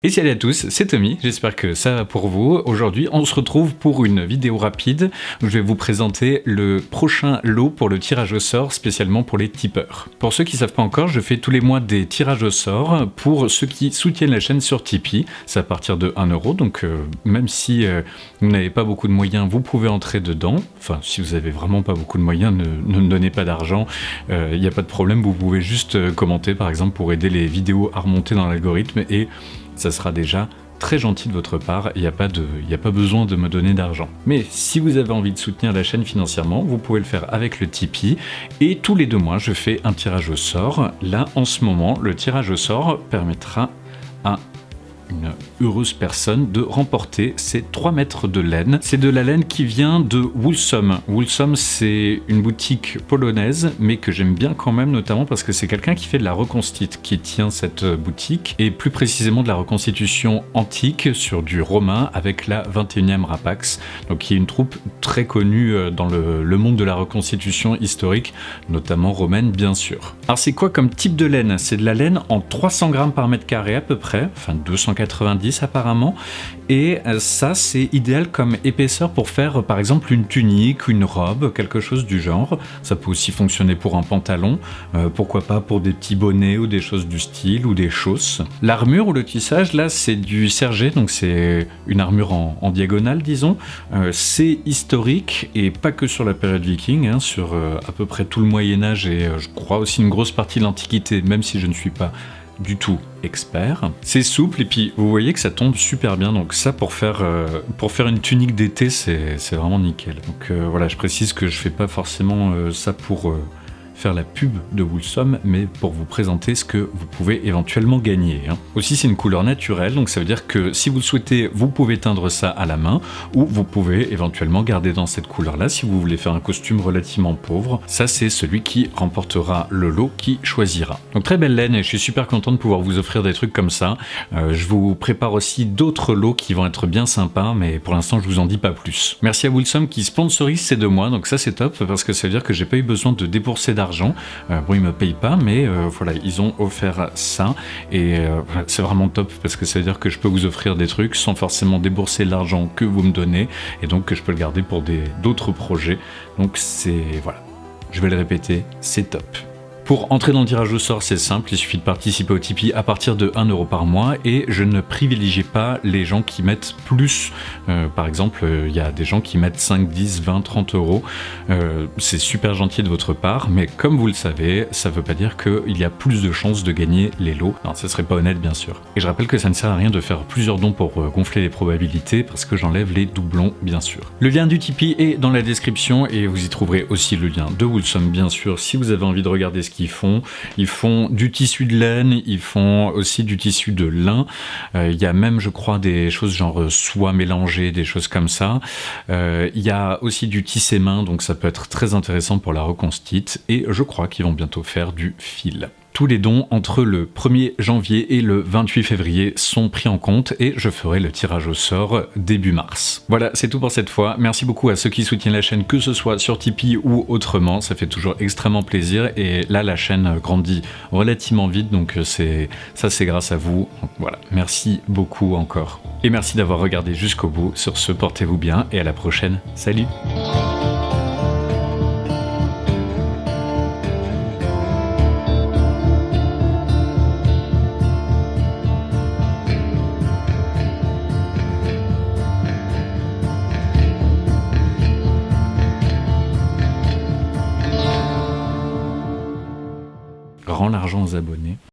Et salut à tous, c'est Tommy, j'espère que ça va pour vous. Aujourd'hui, on se retrouve pour une vidéo rapide où je vais vous présenter le prochain lot pour le tirage au sort, spécialement pour les tipeurs. Pour ceux qui ne savent pas encore, je fais tous les mois des tirages au sort pour ceux qui soutiennent la chaîne sur Tipeee. C'est à partir de 1 euro, donc même si vous n'avez pas beaucoup de moyens, vous pouvez entrer dedans. Enfin, si vous n'avez vraiment pas beaucoup de moyens, ne me donnez pas d'argent, il n'y a pas de problème, vous pouvez juste commenter par exemple pour aider les vidéos à remonter dans l'algorithme et ça sera déjà très gentil de votre part, il n'y a pas besoin de me donner d'argent. Mais si vous avez envie de soutenir la chaîne financièrement, vous pouvez le faire avec le Tipeee. Et tous les 2 mois, je fais un tirage au sort. Là, en ce moment, le tirage au sort permettra à une heureuse personne de remporter ces 3 mètres de laine. C'est de la laine qui vient de Woolsom. Woolsom, c'est une boutique polonaise, mais que j'aime bien quand même, notamment parce que c'est quelqu'un qui fait de la reconstitution, qui tient cette boutique, et plus précisément de la reconstitution antique sur du romain avec la 21e Rapax, donc qui est une troupe très connue dans le monde de la reconstitution historique, notamment romaine bien sûr. Alors c'est quoi comme type de laine? C'est de la laine en 300 grammes par mètre carré à peu près, enfin 290 apparemment, et ça c'est idéal comme épaisseur pour faire par exemple une tunique, une robe, quelque chose du genre. Ça peut aussi fonctionner pour un pantalon, pourquoi pas pour des petits bonnets ou des choses du style ou des chausses. L'armure ou le tissage là c'est du sergé, donc c'est une armure en diagonale disons. C'est historique et pas que sur la période viking, hein, sur à peu près tout le Moyen-Âge et je crois aussi une grosse partie de l'Antiquité, même si je ne suis pas du tout expert. C'est souple et puis vous voyez que ça tombe super bien, donc ça pour faire une tunique d'été c'est vraiment nickel. Donc voilà, je précise que je fais pas forcément ça pour faire la pub de Woolsom, mais pour vous présenter ce que vous pouvez éventuellement gagner. Aussi, c'est une couleur naturelle, donc ça veut dire que si vous le souhaitez, vous pouvez teindre ça à la main, ou vous pouvez éventuellement garder dans cette couleur-là si vous voulez faire un costume relativement pauvre. Ça, c'est celui qui remportera le lot qui choisira. Donc très belle laine et je suis super content de pouvoir vous offrir des trucs comme ça. Je vous prépare aussi d'autres lots qui vont être bien sympas, mais pour l'instant, je vous en dis pas plus. Merci à Woolsom qui sponsorise ces 2 mois, donc ça c'est top parce que ça veut dire que j'ai pas eu besoin de débourser d'argent. Bon, ils me payent pas, mais voilà, ils ont offert ça et c'est vraiment top parce que ça veut dire que je peux vous offrir des trucs sans forcément débourser l'argent que vous me donnez et donc que je peux le garder pour d'autres projets. Donc c'est voilà, je vais le répéter, c'est top. Pour entrer dans le tirage au sort, c'est simple, il suffit de participer au Tipeee à partir de 1 euro par mois et je ne privilégie pas les gens qui mettent plus. Par exemple, il y a des gens qui mettent 5, 10, 20, 30 euros. C'est super gentil de votre part, mais comme vous le savez, ça ne veut pas dire qu'il y a plus de chances de gagner les lots. Non, ça serait pas honnête, bien sûr. Et je rappelle que ça ne sert à rien de faire plusieurs dons pour gonfler les probabilités parce que j'enlève les doublons, bien sûr. Le lien du Tipeee est dans la description et vous y trouverez aussi le lien de Woolsom, bien sûr, si vous avez envie de regarder ce qu'ils font. Ils font du tissu de laine, ils font aussi du tissu de lin. Il y a même, je crois, des choses genre soie mélangée, des choses comme ça. Il y a aussi du tissé main, donc ça peut être très intéressant pour la reconstitution. Et je crois qu'ils vont bientôt faire du fil. Tous les dons entre le 1er janvier et le 28 février sont pris en compte et je ferai le tirage au sort début mars. Voilà, c'est tout pour cette fois. Merci beaucoup à ceux qui soutiennent la chaîne, que ce soit sur Tipeee ou autrement. Ça fait toujours extrêmement plaisir et là, la chaîne grandit relativement vite, donc c'est grâce à vous. Donc voilà, merci beaucoup encore. Et merci d'avoir regardé jusqu'au bout. Sur ce, portez-vous bien et à la prochaine. Salut! Rends l'argent aux abonnés.